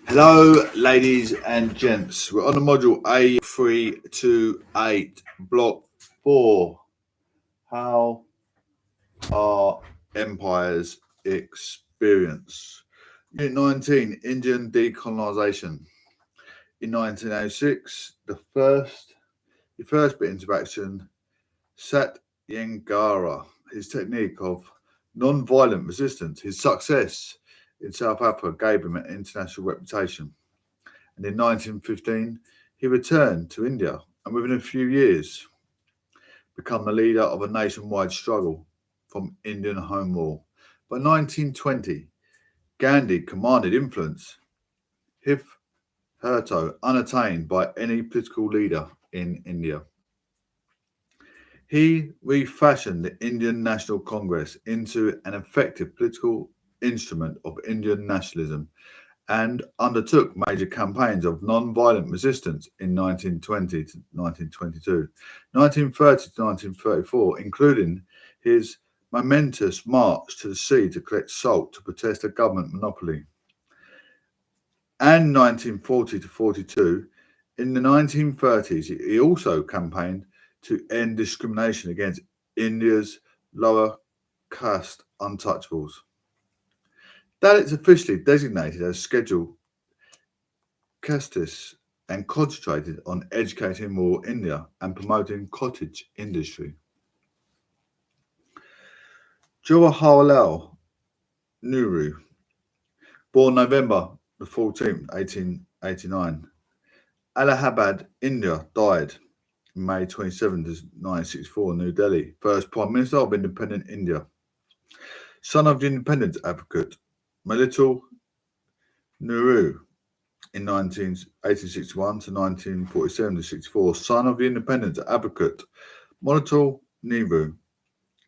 Hello, ladies and gents. We're on the module A328, block 4. How are empires experience? Unit 19, Indian decolonization. In 1906, the first bit interaction, Satyengara, his technique of non-violent resistance, his success in South Africa gave him an international reputation. And in 1915, he returned to India and within a few years become the leader of a nationwide struggle from Indian Home Rule. By 1920, Gandhi commanded influence hitherto unattained by any political leader in India. He refashioned the Indian National Congress into an effective political instrument of Indian nationalism and undertook major campaigns of non-violent resistance in 1920 to 1922, 1930 to 1934, including his momentous march to the sea to collect salt to protest a government monopoly, and 1940 to 42. In the 1930s, he also campaigned to end discrimination against India's lower caste untouchables. Dalits officially designated as scheduled castes and concentrated on educating rural India and promoting cottage industry. Jawaharlal Nehru, born November the 14th, 1889, Allahabad, India, died May 27, 1964, New Delhi, first Prime Minister of independent India. Son of the independence advocate Military Nehru, in 1861 to 1947 to 64, son of the independence advocate Military Nehru,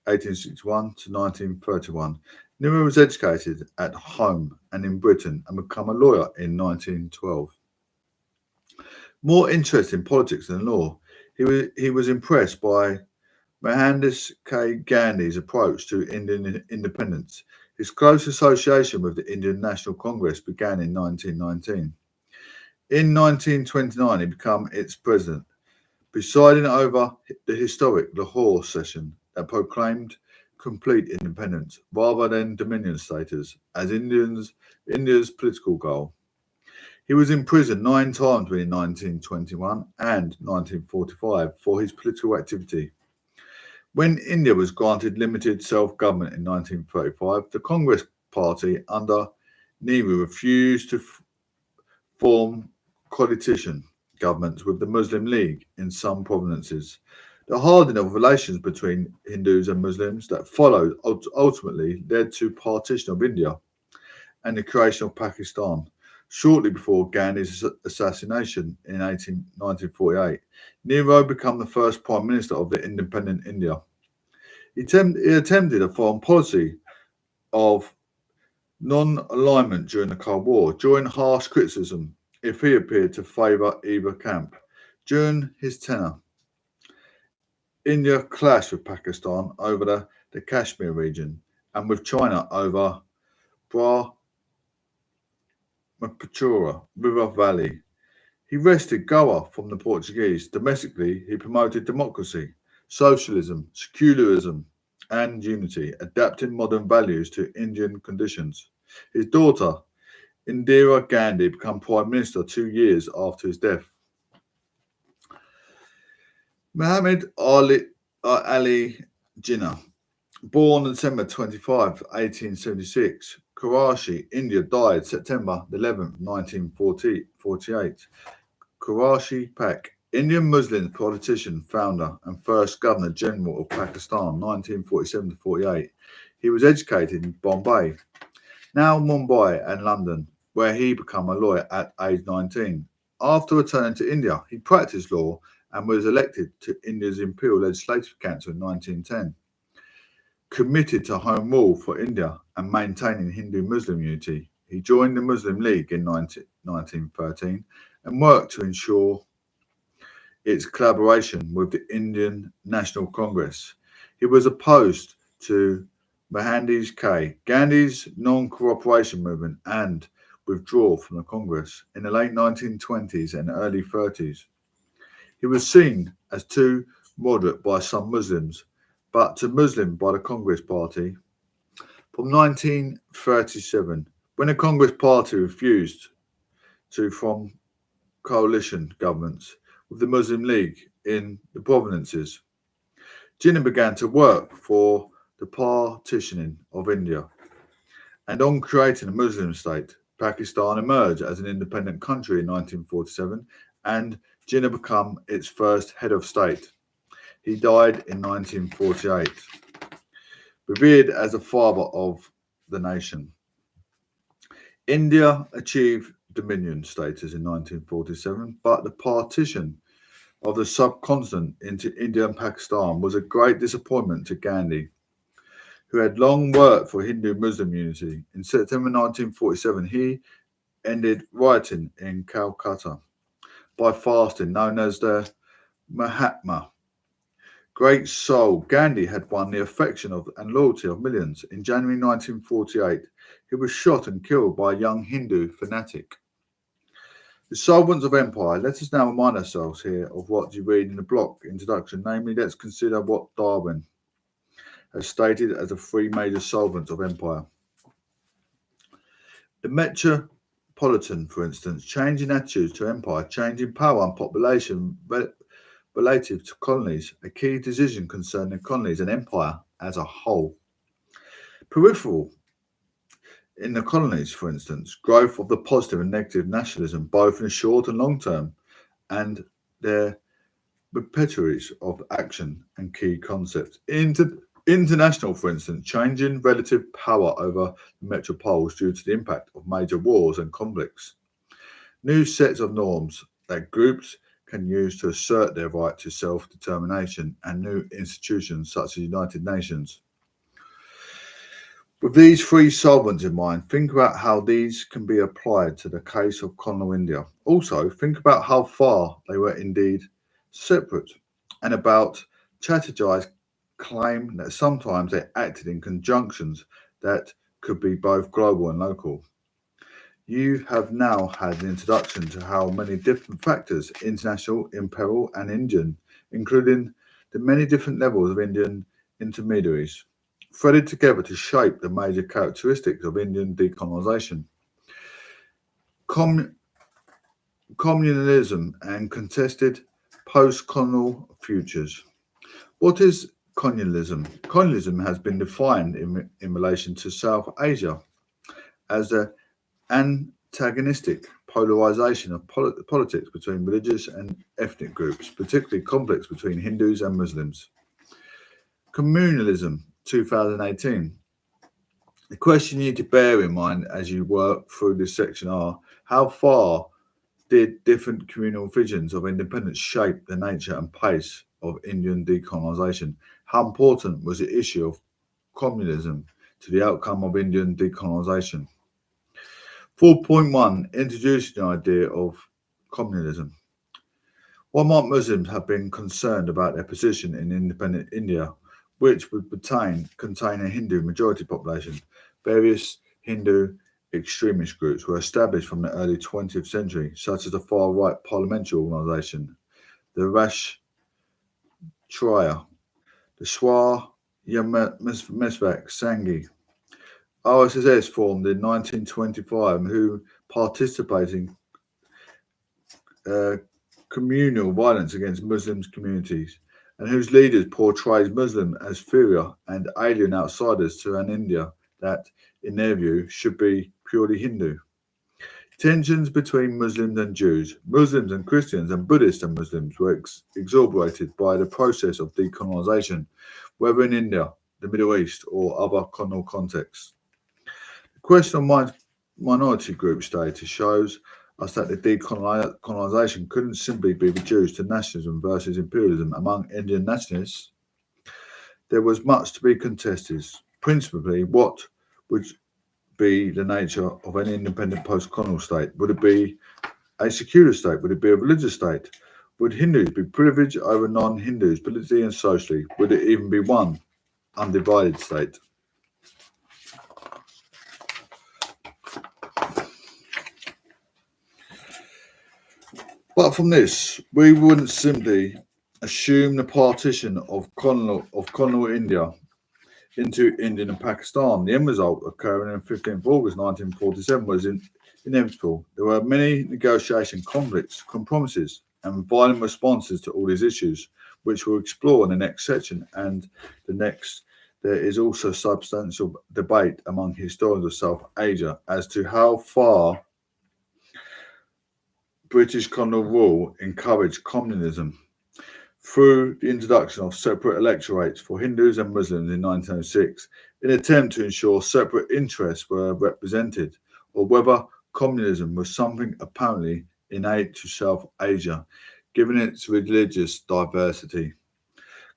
1861 to 1931. Nehru was educated at home and in Britain and became a lawyer in 1912. More interested in politics than law, he was impressed by Mohandas K. Gandhi's approach to Indian independence. His close association with the Indian National Congress began in 1919. In 1929, he became its president, presiding over the historic Lahore session that proclaimed complete independence rather than dominion status as India's political goal. He was imprisoned 9 times between 1921 and 1945 for his political activity. When India was granted limited self-government in 1935, the Congress Party under Nehru refused to form coalition governments with the Muslim League in some provinces. The hardening of relations between Hindus and Muslims that followed ultimately led to partition of India and the creation of Pakistan. Shortly before Gandhi's assassination in 1948, Nehru became the first Prime Minister of the independent India. He attempted a foreign policy of non-alignment during the Cold War, drawing harsh criticism if he appeared to favour either camp. During his tenure, India clashed with Pakistan over the Kashmir region and with China over Brahmaputra River Valley. He wrested Goa from the Portuguese. Domestically, he promoted democracy, socialism, secularism, and unity, adapting modern values to Indian conditions. His daughter, Indira Gandhi, became Prime Minister 2 years after his death. Muhammad Ali Jinnah, born on December 25, 1876, Karachi, India, died September 11, 1948. Karachi, Pak, Indian Muslim politician, founder, and first Governor General of Pakistan, 1947 to 48. He was educated in Bombay, now Mumbai and London, where he became a lawyer at age 19. After returning to India, he practiced law and was elected to India's Imperial Legislative Council in 1910. Committed to home rule for India and maintaining Hindu-Muslim unity, he joined the Muslim League in 1913 and worked to ensure its collaboration with the Indian National Congress. He was opposed to Mohandas K. Gandhi's non-cooperation movement and withdraw from the Congress in the late 1920s and early 30s. He was seen as too moderate by some Muslims, but too Muslim by the Congress Party. From 1937, when the Congress Party refused to form coalition governments with the Muslim League in the provinces, Jinnah began to work for the partitioning of India and on creating a Muslim state. Pakistan emerged as an independent country in 1947 and Jinnah became its first head of state. He died in 1948, revered as the father of the nation. India achieved dominion status in 1947, but the partition of the subcontinent into India and Pakistan was a great disappointment to Gandhi, who had long worked for Hindu-Muslim unity. In September 1947, he ended rioting in Calcutta by fasting, known as the Mahatma. Great soul, Gandhi had won the affection and loyalty of millions. In January 1948, he was shot and killed by a young Hindu fanatic. The solvents of empire. Let us now remind ourselves here of what you read in the block introduction. Namely, let's consider what Darwin has stated as the three major solvents of empire. The metropolitan, for instance, changing attitudes to empire, changing power and population relative to colonies, a key decision concerning colonies and empire as a whole. Peripheral. In the colonies, for instance, growth of the positive and negative nationalism, both in the short and long term, and their perpetuaries of action and key concepts. International, for instance, changing relative power over the metropoles due to the impact of major wars and conflicts. New sets of norms that groups can use to assert their right to self-determination, and new institutions such as the United Nations. With these three solvents in mind, think about how these can be applied to the case of colonial India. Also, think about how far they were indeed separate, and about Chatterjee's claim that sometimes they acted in conjunctions that could be both global and local. You have now had an introduction to how many different factors, international, imperial, and Indian, including the many different levels of Indian intermediaries, threaded together to shape the major characteristics of Indian decolonization. Communalism and contested post-colonial futures. What is colonialism? Colonialism has been defined in relation to South Asia as the antagonistic polarization of politics between religious and ethnic groups, particularly conflicts between Hindus and Muslims. Communalism, 2018. The question you need to bear in mind as you work through this section are, how far did different communal visions of independence shape the nature and pace of Indian decolonization? How important was the issue of communism to the outcome of Indian decolonization? 4.1. Introducing the idea of communalism. Why might Muslims have been concerned about their position in independent India, which would contain a Hindu majority population? Various Hindu extremist groups were established from the early 20th century, such as the far-right parliamentary organisation, the Rashtriya, the Swayamsevak Sanghi. RSS formed in 1925, who participated in communal violence against Muslim communities, and whose leaders portrayed Muslims as inferior and alien outsiders to an India that, in their view, should be purely Hindu. Tensions between Muslims and Jews, Muslims and Christians, and Buddhists and Muslims were exacerbated by the process of decolonization, whether in India, the Middle East, or other colonial contexts. The question of minority group status shows us that the decolonization couldn't simply be reduced to nationalism versus imperialism among Indian nationalists. There was much to be contested, principally what would be the nature of an independent post-colonial state. Would it be a secular state? Would it be a religious state? Would Hindus be privileged over non-Hindus politically and socially? Would it even be one undivided state? But from this, we wouldn't simply assume the partition of colonial India into India and Pakistan. The end result, occurring on 15th August 1947, was inevitable. There were many negotiation conflicts, compromises, and violent responses to all these issues, which we'll explore in the next section and the next. There is also substantial debate among historians of South Asia as to how far British colonial rule encouraged communism through the introduction of separate electorates for Hindus and Muslims in 1906, in an attempt to ensure separate interests were represented, or whether communism was something apparently innate to South Asia, given its religious diversity.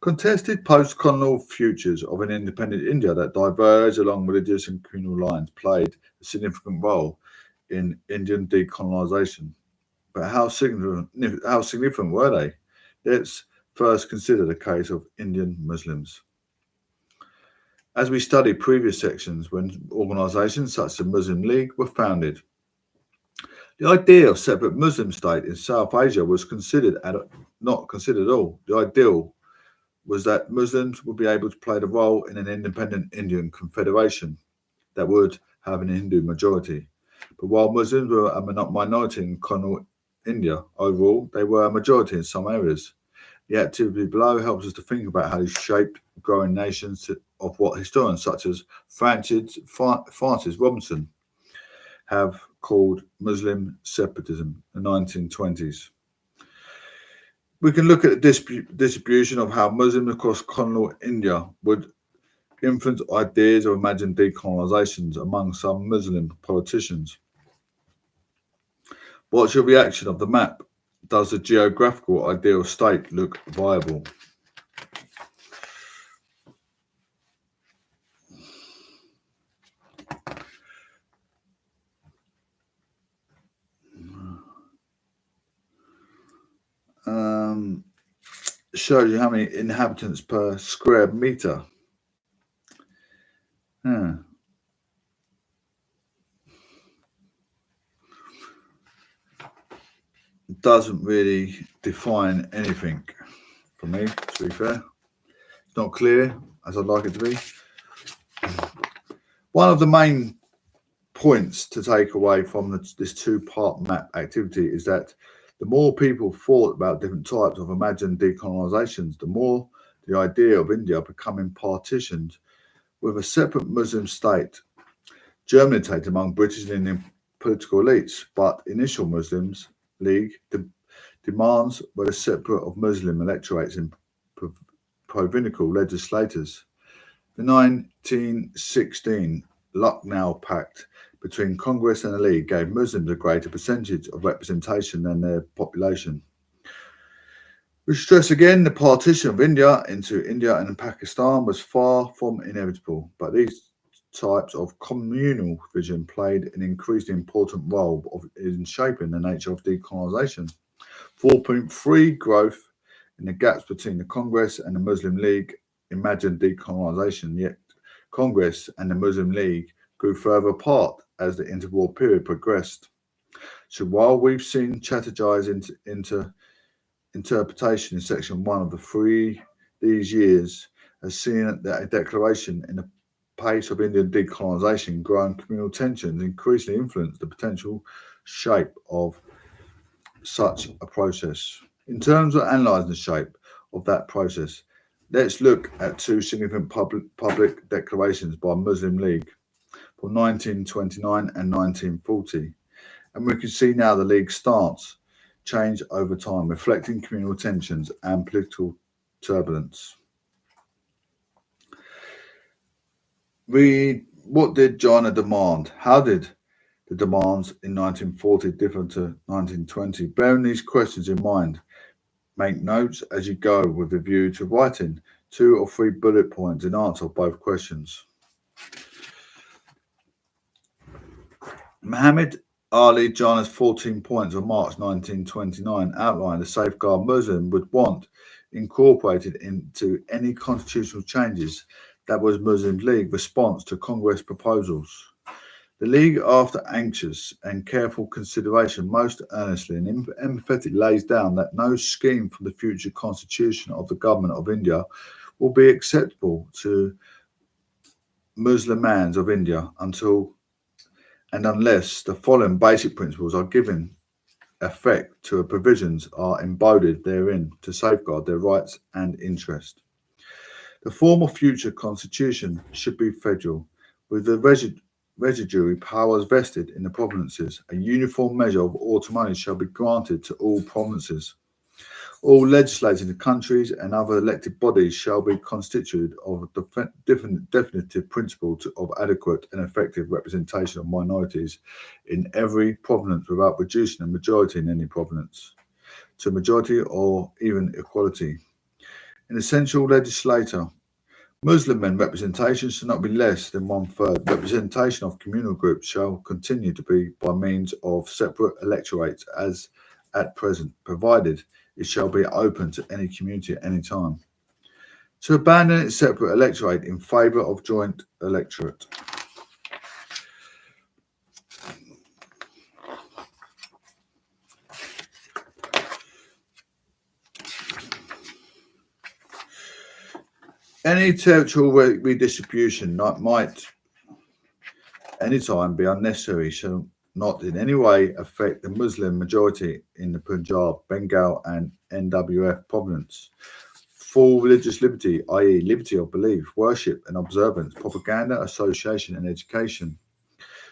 Contested post-colonial futures of an independent India that diverged along religious and communal lines played a significant role in Indian decolonization. But how significant were they? Let's first consider the case of Indian Muslims. As we studied previous sections, when organisations such as the Muslim League were founded, the idea of separate Muslim state in South Asia was not considered at all. The ideal was that Muslims would be able to play the role in an independent Indian confederation that would have an Hindu majority. But while Muslims were a minority in colonial India, overall, they were a majority in some areas. The activity below helps us to think about how these shaped growing nations of what historians such as Francis Robinson have called Muslim separatism in the 1920s. We can look at the distribution of how Muslims across colonial India would influence ideas of imagined decolonizations among some Muslim politicians. What's your reaction of the map? Does the geographical ideal state look viable? Shows you how many inhabitants per square meter. Doesn't really define anything for me, to be fair. It's not clear as I'd like it to be. One of the main points to take away from this two-part map activity is that the more people thought about different types of imagined decolonizations, the more the idea of India becoming partitioned with a separate Muslim state germinated among British and Indian political elites. But initial Muslims League demands were the separate of Muslim electorates in provincial legislatures. The 1916 Lucknow Pact between Congress and the League gave Muslims a greater percentage of representation than their population. We stress again the partition of India into India and Pakistan was far from inevitable, but these types of communal vision played an increasingly important role in shaping the nature of decolonization. 4.3 growth in the gaps between the Congress and the Muslim League imagined decolonization, yet Congress and the Muslim League grew further apart as the interwar period progressed. So while we've seen Chatterjee's interpretation in section 1 of these years has seen that a declaration in the pace of Indian decolonization, growing communal tensions increasingly influenced the potential shape of such a process. In terms of analysing the shape of that process, let's look at two significant public declarations by Muslim League from 1929 and 1940. And we can see now the League's stance change over time, reflecting communal tensions and political turbulence. What did China demand? How did the demands in 1940 differ to 1920? Bearing these questions in mind, make notes as you go with a view to writing 2 or 3 bullet points in answer of both questions. Muhammad Ali Jinnah's 14 points of March 1929 outlined the safeguard Muslim would want incorporated into any constitutional changes that was Muslim League response to Congress proposals. The League, after anxious and careful consideration, most earnestly and empathetically lays down that no scheme for the future constitution of the Government of India will be acceptable to Muslimans of India until and unless the following basic principles are given effect to a provisions are embodied therein to safeguard their rights and interest. The form of future constitution should be federal, with the residuary powers vested in the provinces. A uniform measure of autonomy shall be granted to all provinces. All legislating countries and other elected bodies shall be constituted of a definitive principle of adequate and effective representation of minorities in every province without reducing the majority in any province to majority or even equality. An essential legislator, Muslim men representation should not be less than one third. Representation of communal groups shall continue to be by means of separate electorates as at present, provided it shall be open to any community at any time. To abandon its separate electorate in favour of joint electorate. Any territorial redistribution might any time be unnecessary shall not in any way affect the Muslim majority in the Punjab, Bengal and NWF province. Full religious liberty, i.e. liberty of belief, worship and observance, propaganda, association and education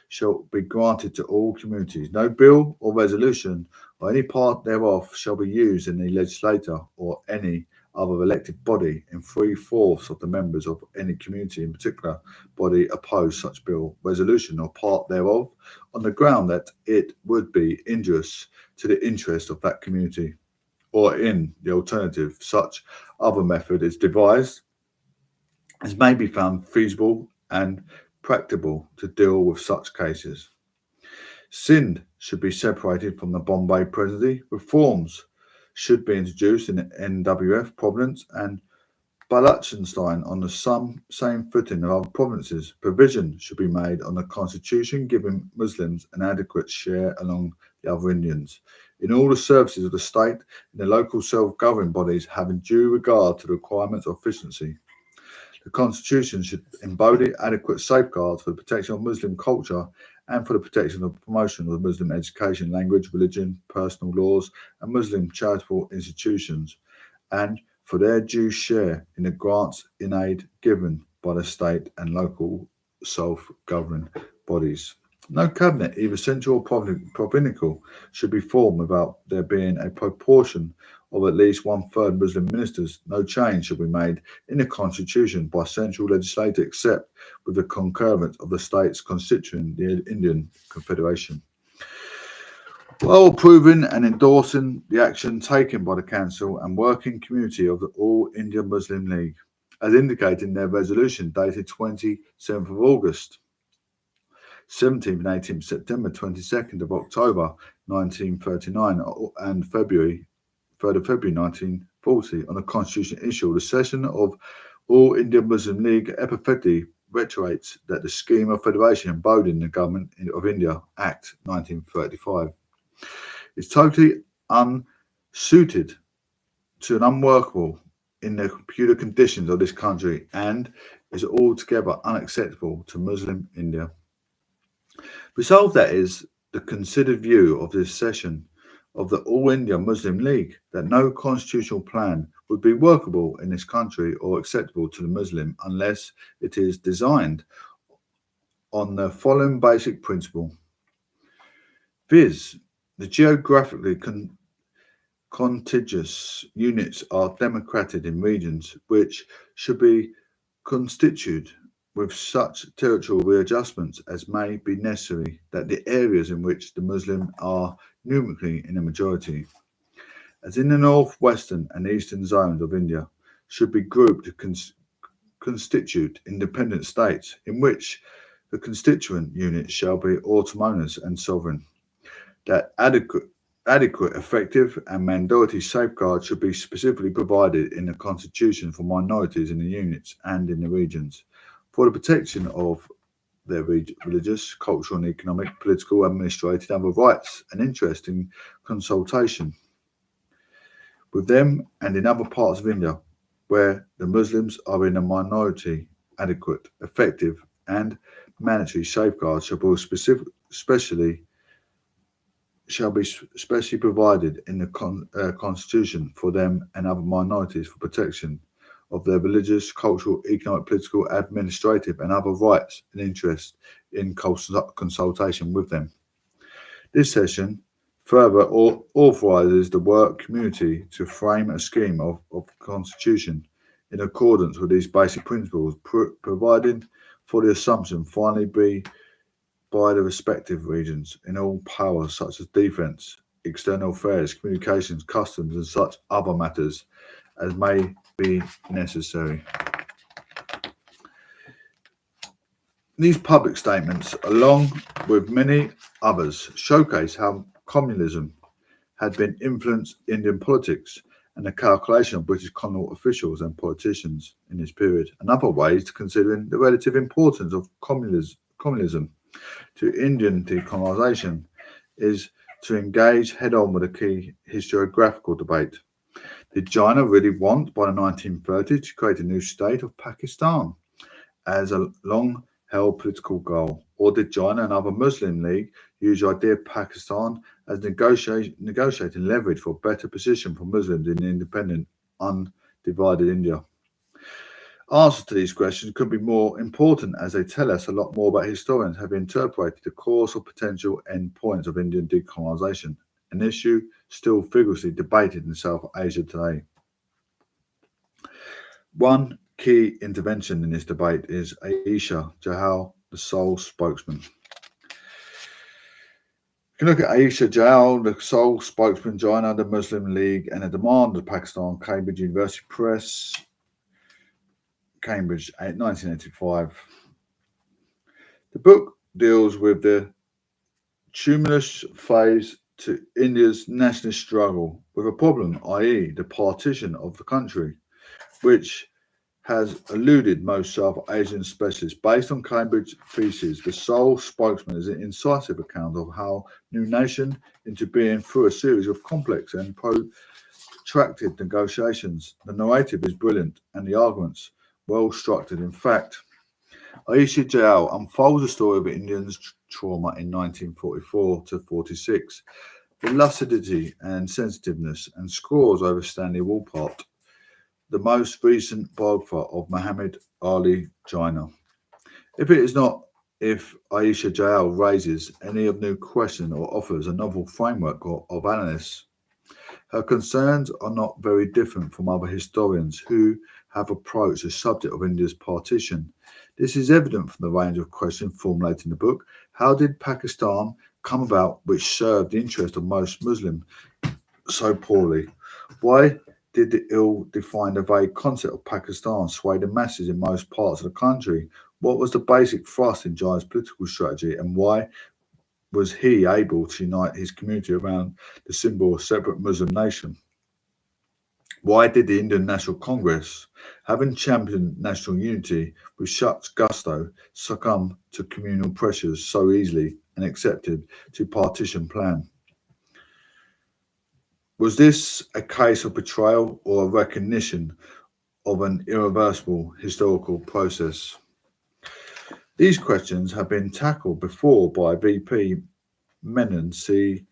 shall be granted to all communities. No bill or resolution or any part thereof shall be used in the legislature or any other elected body in 3/4 of the members of any community in particular body oppose such bill, resolution or part thereof on the ground that it would be injurious to the interest of that community, or in the alternative, such other method is devised as may be found feasible and practicable to deal with such cases. Sind should be separated from the Bombay Presidency. Reforms should be introduced in the NWF province and Balochistan on the same footing of other provinces. Provision should be made on the constitution giving Muslims an adequate share along the other Indians in all the services of the state and the local self-governing bodies having due regard to the requirements of efficiency. The Constitution should embody adequate safeguards for the protection of Muslim culture and for the protection and promotion of Muslim education, language, religion, personal laws, and Muslim charitable institutions, and for their due share in the grants in aid given by the state and local self-governing bodies. No cabinet, either central or provincial, should be formed without there being a proportion of at least one-third Muslim ministers. No change should be made in the constitution by central legislature except with the concurrence of the states constituting the Indian Confederation. While approving and endorsing the action taken by the Council and Working Committee of the All India Muslim League, as indicated in their resolution dated 27th of August, 17th and 18th September, 22nd of October 1939 and February 3rd of February 1940 on the Constitution issue, the session of All India Muslim League epiphatically reiterates that the scheme of federation embodied in the Government of India Act 1935 is totally unsuited to and unworkable in the peculiar conditions of this country and is altogether unacceptable to Muslim India. Resolved that is the considered view of this session of the All India Muslim League that no constitutional plan would be workable in this country or acceptable to the Muslim unless it is designed on the following basic principle, viz. The geographically contiguous units are democratic in regions which should be constituted with such territorial readjustments as may be necessary, that the areas in which the Muslims are numerically in a majority, as in the north-western and eastern zones of India, should be grouped to constitute independent states in which the constituent units shall be autonomous and sovereign, that adequate, effective, and mandatory safeguards should be specifically provided in the Constitution for minorities in the units and in the regions, for the protection of their religious, cultural, and economic, political, administrative, and other rights and interest in consultation with them and in other parts of India where the Muslims are in a minority. Adequate, effective, and mandatory safeguards shall be specially provided in the constitution for them and other minorities for protection of their religious, cultural, economic, political, administrative, and other rights and interests in consultation with them. This session further authorises the work community to frame a scheme of constitution in accordance with these basic principles, providing for the assumption finally be by the respective regions in all powers such as defence, external affairs, communications, customs, and such other matters as may be necessary. These public statements, along with many others, showcase how communism had been influenced Indian politics and the calculation of British colonial officials and politicians in this period. Another way is to considering the relative importance of communism to Indian decolonization is to engage head-on with a key historiographical debate. Did China really want, by the 1930s, to create a new state of Pakistan as a long-held political goal? Or did China and other Muslim League use the idea of Pakistan as negotiating leverage for a better position for Muslims in the independent, undivided India? Answers to these questions could be more important as they tell us a lot more about historians have interpreted the course or potential endpoints of Indian decolonisation, an issue still vigorously debated in South Asia today. One key intervention in this debate is Aisha Jahal, the sole spokesman. You can look at Aisha Jahal, the sole spokesman, China, the Muslim League, and a demand of Pakistan, Cambridge University Press, Cambridge, 1985. The book deals with the tumultuous phase to India's nationalist struggle with a problem, i.e., the partition of the country, which has eluded most South Asian specialists. Based on Cambridge thesis, the sole spokesman is an incisive account of how new nation into being through a series of complex and protracted negotiations. The narrative is brilliant and the arguments well structured. In fact, Aisha Jayal unfolds the story of Indians' trauma in 1944 to 46, with lucidity and sensitiveness, and scores over Stanley Wolpert, the most recent biographer of Muhammad Ali Jinnah. If Aisha Jayal raises any of new question or offers a novel framework of analysis, her concerns are not very different from other historians who have approached the subject of India's partition. This is evident from the range of questions formulated in the book. How did Pakistan come about, which served the interest of most Muslims so poorly? Why did the ill-defined and vague concept of Pakistan sway the masses in most parts of the country? What was the basic thrust in Jinnah's political strategy, and why was he able to unite his community around the symbol of a separate Muslim nation? Why did the Indian National Congress, having championed national unity with such gusto, succumb to communal pressures so easily and accepted to partition plan? Was this a case of betrayal or a recognition of an irreversible historical process? These questions have been tackled before by VP Menon C.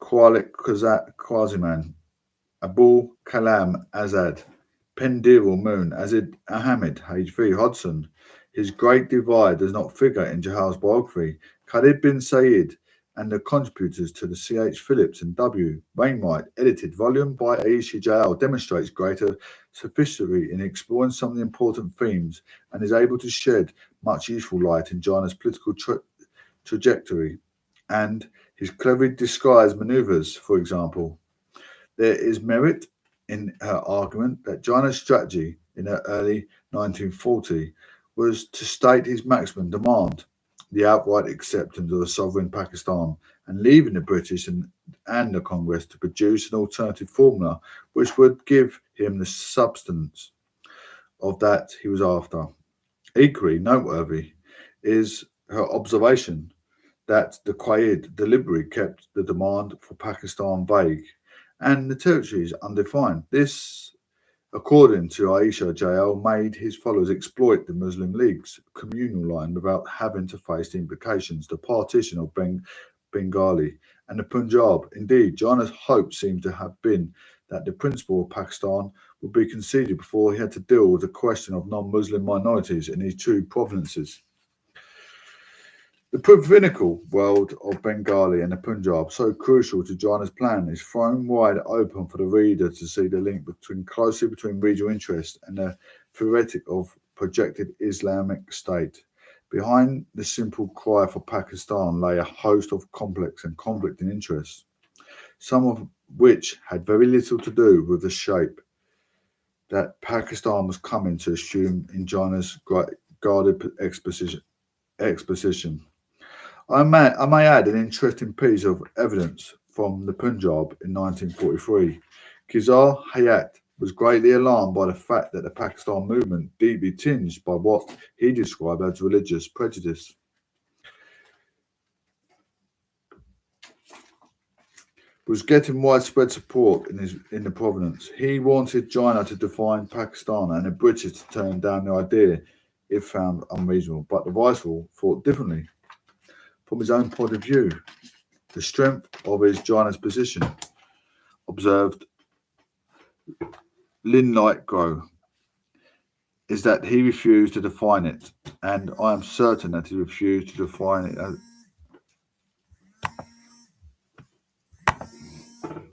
Khalik Qaziman, Abul Kalam Azad, Pendirul Moon, Azid Ahmed, H.V. Hodson. His Great Divide does not figure in Jahal's biography. Khalid bin Said and the contributors to the C.H. Phillips and W. Wainwright edited volume by Aisha Jahal demonstrates greater sophistication in exploring some of the important themes and is able to shed much useful light in Jinnah's political trajectory and his cleverly disguised manoeuvres, for example. There is merit in her argument that Jinnah's strategy in the early 1940s was to state his maximum demand, the outright acceptance of a sovereign Pakistan, and leaving the British and the Congress to produce an alternative formula which would give him the substance of that he was after. Equally noteworthy is her observation that the Quaid deliberately kept the demand for Pakistan vague and the territories undefined. This, according to Aisha Jael, made his followers exploit the Muslim League's communal line without having to face the implications, the partition of Bengali and the Punjab. Indeed, Jinnah's hope seemed to have been that the principle of Pakistan would be conceded before he had to deal with the question of non-Muslim minorities in his two provinces. The provincial world of Bengali and the Punjab, so crucial to Jinnah's plan, is thrown wide open for the reader to see the link between regional interest and the theoretic of projected Islamic State. Behind the simple cry for Pakistan lay a host of complex and conflicting interests, some of which had very little to do with the shape that Pakistan was coming to assume in Jinnah's guarded exposition. I may add an interesting piece of evidence from the Punjab in 1943. Khizar Hayat was greatly alarmed by the fact that the Pakistan movement, deeply tinged by what he described as religious prejudice, was getting widespread support in the province. He wanted Jinnah to define Pakistan and the British to turn down the idea if found unreasonable, but the Viceroy thought differently. From his own point of view, the strength of his Jinnah's position, observed Linlightgrow, is that he refused to define it, and I am certain that he refused to define it